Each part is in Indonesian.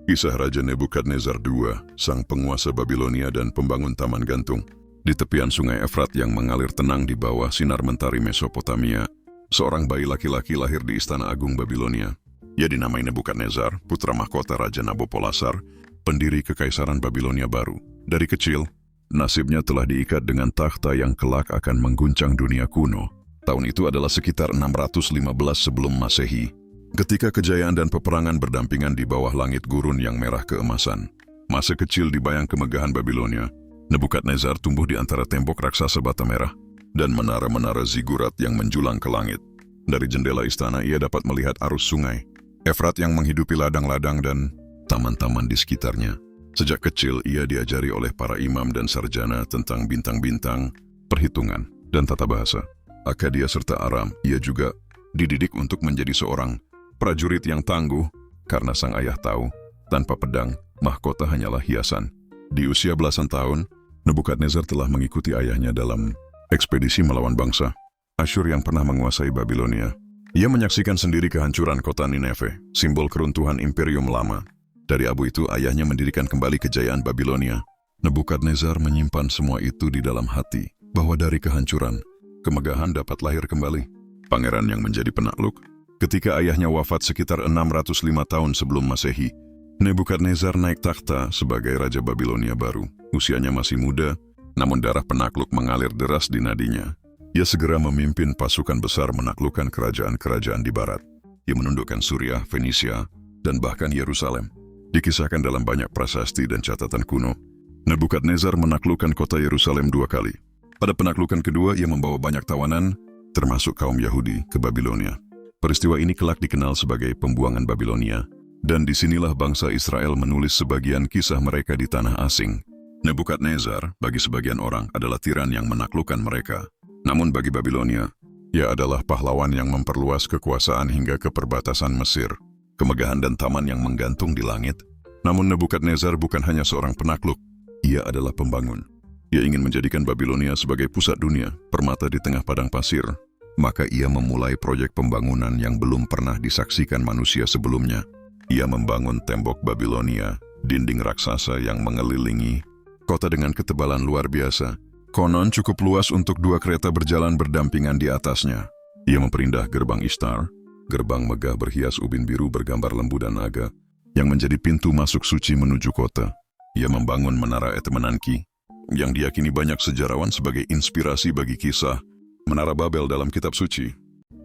Kisah Raja Nebukadnezar II, sang penguasa Babilonia dan pembangun taman gantung. Di tepian sungai Efrat yang mengalir tenang di bawah sinar mentari Mesopotamia, seorang bayi laki-laki lahir di Istana Agung Babilonia. Ia dinamai Nebukadnezar, putra mahkota Raja Nabopolassar, pendiri Kekaisaran Babilonia baru. Dari kecil, nasibnya telah diikat dengan takhta yang kelak akan mengguncang dunia kuno. Tahun itu adalah sekitar 615 sebelum Masehi. Ketika kejayaan dan peperangan berdampingan di bawah langit gurun yang merah keemasan. Masa kecil di bayang kemegahan Babilonia, Nebukadnezar tumbuh di antara tembok raksasa bata merah dan menara-menara zigurat yang menjulang ke langit. Dari jendela istana ia dapat melihat arus sungai Efrat yang menghidupi ladang-ladang dan taman-taman di sekitarnya. Sejak kecil ia diajari oleh para imam dan sarjana tentang bintang-bintang, perhitungan, dan tata bahasa. Akkadia serta Aram, ia juga dididik untuk menjadi seorang prajurit yang tangguh, karena sang ayah tahu, tanpa pedang, mahkota hanyalah hiasan. Di usia belasan tahun, Nebukadnezar telah mengikuti ayahnya dalam ekspedisi melawan bangsa Asyur yang pernah menguasai Babilonia. Ia menyaksikan sendiri kehancuran kota Nineve, simbol keruntuhan imperium lama. Dari abu itu, ayahnya mendirikan kembali kejayaan Babilonia. Nebukadnezar menyimpan semua itu di dalam hati, bahwa dari kehancuran, kemegahan dapat lahir kembali. Pangeran yang menjadi penakluk. Ketika ayahnya wafat sekitar 605 tahun sebelum Masehi, Nebukadnezar naik takhta sebagai Raja Babilonia baru. Usianya masih muda, namun darah penakluk mengalir deras di nadinya. Ia segera memimpin pasukan besar menaklukkan kerajaan-kerajaan di barat. Ia menundukkan Suriah, Fenisia, dan bahkan Yerusalem. Dikisahkan dalam banyak prasasti dan catatan kuno, Nebukadnezar menaklukkan kota Yerusalem 2 kali. Pada penaklukan kedua, ia membawa banyak tawanan, termasuk kaum Yahudi, ke Babilonia. Peristiwa ini kelak dikenal sebagai pembuangan Babilonia, dan disinilah bangsa Israel menulis sebagian kisah mereka di tanah asing. Nebukadnezar, bagi sebagian orang, adalah tiran yang menaklukkan mereka. Namun bagi Babilonia, ia adalah pahlawan yang memperluas kekuasaan hingga ke perbatasan Mesir, kemegahan dan taman yang menggantung di langit. Namun Nebukadnezar bukan hanya seorang penakluk, ia adalah pembangun. Ia ingin menjadikan Babilonia sebagai pusat dunia, permata di tengah padang pasir. Maka ia memulai proyek pembangunan yang belum pernah disaksikan manusia sebelumnya. Ia membangun tembok Babilonia, dinding raksasa yang mengelilingi kota dengan ketebalan luar biasa. Konon cukup luas untuk 2 kereta berjalan berdampingan di atasnya. Ia memperindah gerbang Ishtar, gerbang megah berhias ubin biru bergambar lembu dan naga, yang menjadi pintu masuk suci menuju kota. Ia membangun menara Etemenanki, yang diyakini banyak sejarawan sebagai inspirasi bagi kisah Menara Babel dalam kitab suci.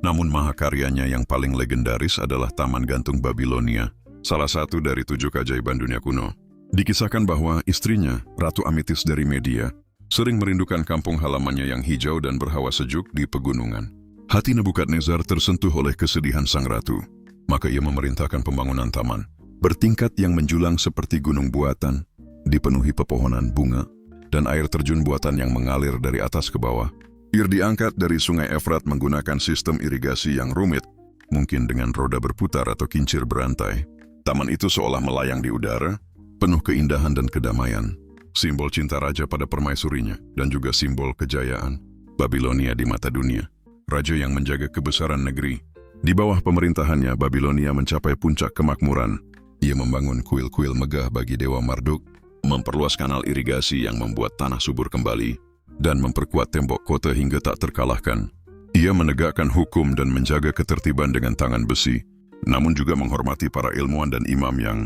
Namun mahakaryanya yang paling legendaris adalah Taman Gantung Babilonia, salah satu dari 7 keajaiban dunia kuno. Dikisahkan bahwa istrinya, Ratu Amitis dari Media, sering merindukan kampung halamannya yang hijau dan berhawa sejuk di pegunungan. Hati Nebukadnezar tersentuh oleh kesedihan sang ratu, maka ia memerintahkan pembangunan taman bertingkat yang menjulang seperti gunung buatan, dipenuhi pepohonan bunga, dan air terjun buatan yang mengalir dari atas ke bawah. Air diangkat dari sungai Efrat menggunakan sistem irigasi yang rumit, mungkin dengan roda berputar atau kincir berantai. Taman itu seolah melayang di udara, penuh keindahan dan kedamaian, simbol cinta raja pada permaisurinya, dan juga simbol kejayaan Babilonia di mata dunia. Raja yang menjaga kebesaran negeri. Di bawah pemerintahannya, Babilonia mencapai puncak kemakmuran. Ia membangun kuil-kuil megah bagi Dewa Marduk, memperluas kanal irigasi yang membuat tanah subur kembali, dan memperkuat tembok kota hingga tak terkalahkan. Ia menegakkan hukum dan menjaga ketertiban dengan tangan besi, namun juga menghormati para ilmuwan dan imam yang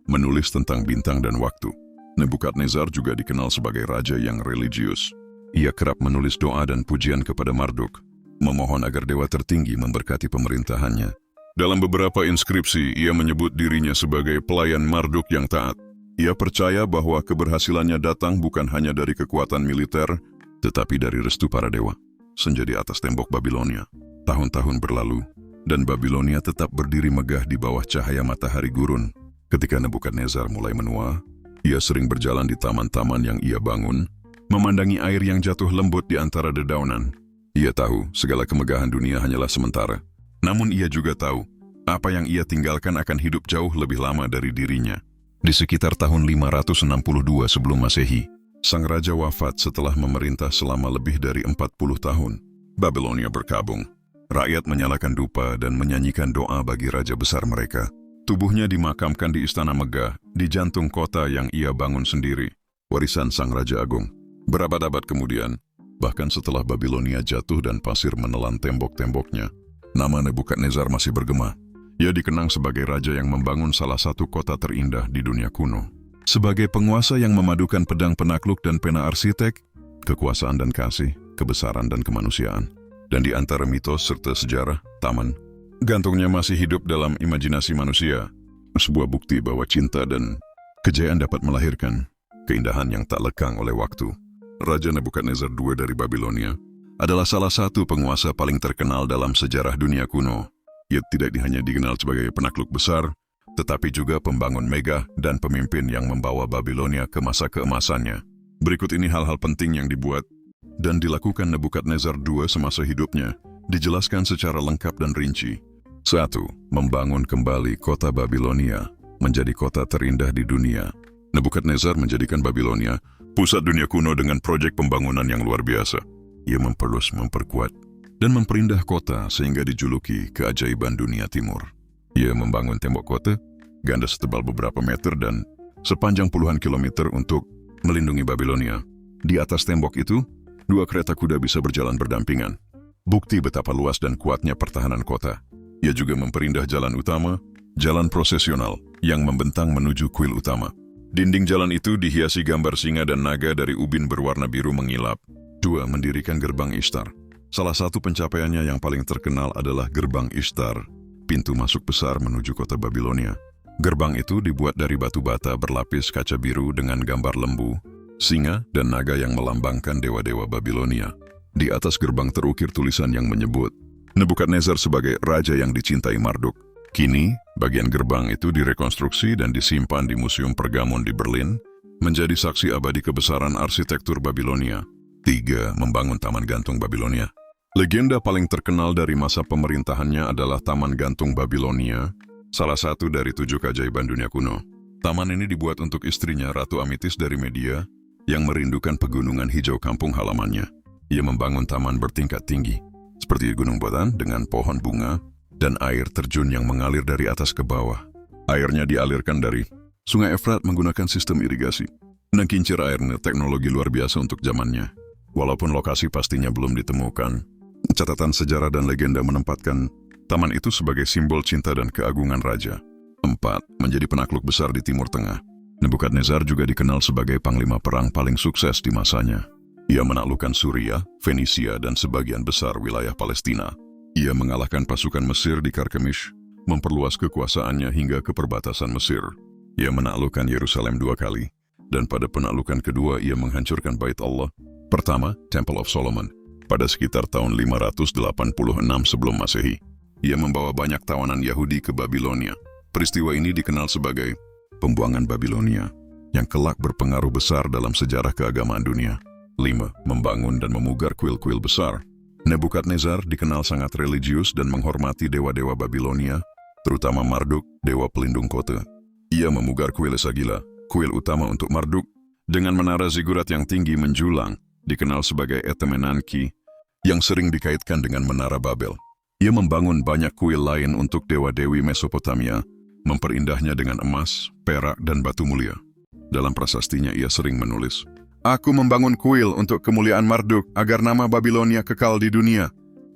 menulis tentang bintang dan waktu. Nebukadnezar juga dikenal sebagai raja yang religius. Ia kerap menulis doa dan pujian kepada Marduk, memohon agar dewa tertinggi memberkati pemerintahannya. Dalam beberapa inskripsi, ia menyebut dirinya sebagai pelayan Marduk yang taat. Ia percaya bahwa keberhasilannya datang bukan hanya dari kekuatan militer, tetapi dari restu para dewa. Senja di atas tembok Babilonia. Tahun-tahun berlalu, dan Babilonia tetap berdiri megah di bawah cahaya matahari gurun. Ketika Nebukadnezar mulai menua, ia sering berjalan di taman-taman yang ia bangun, memandangi air yang jatuh lembut di antara dedaunan. Ia tahu segala kemegahan dunia hanyalah sementara. Namun ia juga tahu, apa yang ia tinggalkan akan hidup jauh lebih lama dari dirinya. Di sekitar tahun 562 sebelum Masehi, sang raja wafat setelah memerintah selama lebih dari 40 tahun. Babilonia berkabung. Rakyat menyalakan dupa dan menyanyikan doa bagi raja besar mereka. Tubuhnya dimakamkan di Istana Megah, di jantung kota yang ia bangun sendiri, warisan Sang Raja Agung. Berabad-abad kemudian, bahkan setelah Babilonia jatuh dan pasir menelan tembok-temboknya, nama Nebukadnezar masih bergema. Ia dikenang sebagai raja yang membangun salah satu kota terindah di dunia kuno. Sebagai penguasa yang memadukan pedang penakluk dan pena arsitek, kekuasaan dan kasih, kebesaran dan kemanusiaan. Dan di antara mitos serta sejarah, taman gantungnya masih hidup dalam imajinasi manusia. Sebuah bukti bahwa cinta dan kejayaan dapat melahirkan keindahan yang tak lekang oleh waktu. Raja Nebukadnezar II dari Babilonia adalah salah satu penguasa paling terkenal dalam sejarah dunia kuno. Ia tidak hanya dikenal sebagai penakluk besar, tetapi juga pembangun megah dan pemimpin yang membawa Babilonia ke masa keemasannya. Berikut ini hal-hal penting yang dibuat dan dilakukan Nebukadnezar II semasa hidupnya, dijelaskan secara lengkap dan rinci. 1. Membangun kembali kota Babilonia menjadi kota terindah di dunia. Nebukadnezar menjadikan Babilonia pusat dunia kuno dengan proyek pembangunan yang luar biasa. Ia memperluas, memperkuat, dan memperindah kota sehingga dijuluki keajaiban dunia timur. Ia membangun tembok kota, ganda setebal beberapa meter dan sepanjang puluhan kilometer untuk melindungi Babilonia. Di atas tembok itu, 2 kereta kuda bisa berjalan berdampingan. Bukti betapa luas dan kuatnya pertahanan kota. Ia juga memperindah jalan utama, jalan prosesional yang membentang menuju kuil utama. Dinding jalan itu dihiasi gambar singa dan naga dari ubin berwarna biru mengilap. 2. Mendirikan gerbang Ishtar. Salah satu pencapaiannya yang paling terkenal adalah gerbang Ishtar, pintu masuk besar menuju kota Babilonia. Gerbang itu dibuat dari batu bata berlapis kaca biru dengan gambar lembu, singa, dan naga yang melambangkan dewa-dewa Babilonia. Di atas gerbang terukir tulisan yang menyebut Nebukadnezar sebagai raja yang dicintai Marduk. Kini, bagian gerbang itu direkonstruksi dan disimpan di Museum Pergamon di Berlin, menjadi saksi abadi kebesaran arsitektur Babilonia. 3. Membangun Taman Gantung Babilonia. Legenda paling terkenal dari masa pemerintahannya adalah Taman Gantung Babilonia, salah satu dari 7 keajaiban dunia kuno. Taman ini dibuat untuk istrinya, Ratu Amitis dari Media, yang merindukan pegunungan hijau kampung halamannya. Ia membangun taman bertingkat tinggi, seperti gunung buatan dengan pohon bunga, dan air terjun yang mengalir dari atas ke bawah. Airnya dialirkan dari Sungai Efrat menggunakan sistem irigasi. Dan kincir airnya teknologi luar biasa untuk zamannya. Walaupun lokasi pastinya belum ditemukan, catatan sejarah dan legenda menempatkan taman itu sebagai simbol cinta dan keagungan raja. 4. Menjadi penakluk besar di Timur Tengah. Nebukadnezar juga dikenal sebagai panglima perang paling sukses di masanya. Ia menaklukkan Suriah, Fenisia, dan sebagian besar wilayah Palestina. Ia mengalahkan pasukan Mesir di Karkemish, memperluas kekuasaannya hingga ke perbatasan Mesir. Ia menaklukkan Yerusalem 2 kali, dan pada penaklukan kedua ia menghancurkan Bait Allah. Pertama, Temple of Solomon, pada sekitar tahun 586 sebelum Masehi. Ia membawa banyak tawanan Yahudi ke Babilonia. Peristiwa ini dikenal sebagai pembuangan Babilonia, yang kelak berpengaruh besar dalam sejarah keagamaan dunia. 5. Membangun dan memugar kuil-kuil besar. Nebukadnezar dikenal sangat religius dan menghormati dewa-dewa Babilonia, terutama Marduk, dewa pelindung kota. Ia memugar kuil Esagila, kuil utama untuk Marduk, dengan menara zigurat yang tinggi menjulang, dikenal sebagai Etemenanki, yang sering dikaitkan dengan menara Babel. Ia membangun banyak kuil lain untuk dewa-dewi Mesopotamia, memperindahnya dengan emas, perak, dan batu mulia. Dalam prasastinya ia sering menulis, "Aku membangun kuil untuk kemuliaan Marduk agar nama Babilonia kekal di dunia."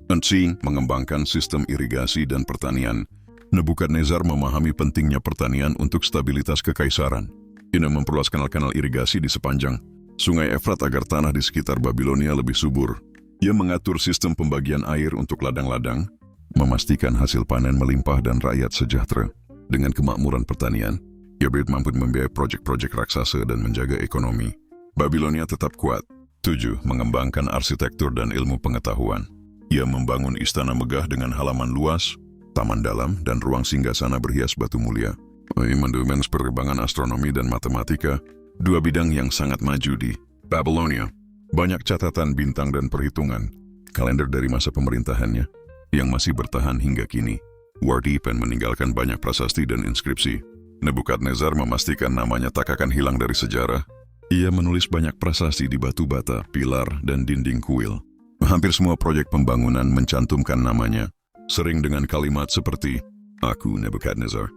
Ensing mengembangkan sistem irigasi dan pertanian. Nebukadnezar memahami pentingnya pertanian untuk stabilitas kekaisaran. Ia memperluas kanal-kanal irigasi di sepanjang Sungai Efrat agar tanah di sekitar Babilonia lebih subur. Ia mengatur sistem pembagian air untuk ladang-ladang, memastikan hasil panen melimpah dan rakyat sejahtera. Dengan kemakmuran pertanian, ia mampu membiayai proyek-proyek raksasa dan menjaga ekonomi. Babilonia tetap kuat. 7. Mengembangkan arsitektur dan ilmu pengetahuan. Ia membangun istana megah dengan halaman luas, taman dalam, dan ruang singgasana berhias batu mulia. Ia mendukung perkembangan astronomi dan matematika, 2 bidang yang sangat maju di Babilonia. Banyak catatan bintang dan perhitungan, kalender dari masa pemerintahannya, yang masih bertahan hingga kini. Wardipen meninggalkan banyak prasasti dan inskripsi. Nebukadnezar memastikan namanya tak akan hilang dari sejarah. Ia menulis banyak prasasti di batu bata, pilar, dan dinding kuil. Hampir semua proyek pembangunan mencantumkan namanya, sering dengan kalimat seperti, "Aku Nebukadnezar."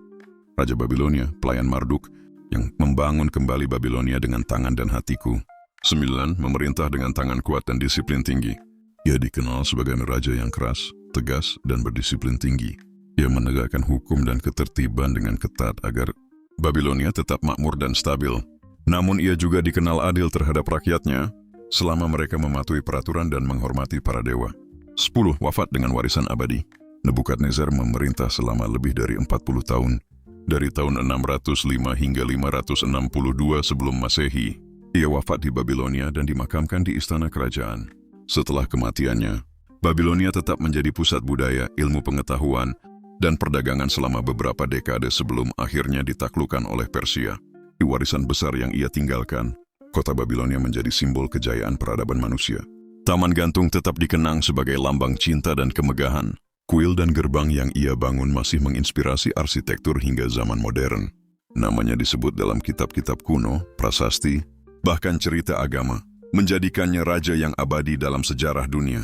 Raja Babilonia, pelayan Marduk, yang membangun kembali Babilonia dengan tangan dan hatiku. 9. Memerintah dengan tangan kuat dan disiplin tinggi. Ia dikenal sebagai raja yang keras, tegas, dan berdisiplin tinggi. Ia menegakkan hukum dan ketertiban dengan ketat agar Babilonia tetap makmur dan stabil. Namun ia juga dikenal adil terhadap rakyatnya selama mereka mematuhi peraturan dan menghormati para dewa. 10. Wafat dengan warisan abadi. Nebukadnezar memerintah selama lebih dari 40 tahun, dari tahun 605 hingga 562 sebelum Masehi. Ia wafat di Babilonia dan dimakamkan di istana kerajaan. Setelah kematiannya, Babilonia tetap menjadi pusat budaya, ilmu pengetahuan, dan perdagangan selama beberapa dekade sebelum akhirnya ditaklukkan oleh Persia. Di warisan besar yang ia tinggalkan, kota Babilonia menjadi simbol kejayaan peradaban manusia. Taman gantung tetap dikenang sebagai lambang cinta dan kemegahan. Kuil dan gerbang yang ia bangun masih menginspirasi arsitektur hingga zaman modern. Namanya disebut dalam kitab-kitab kuno, prasasti, bahkan cerita agama, menjadikannya raja yang abadi dalam sejarah dunia.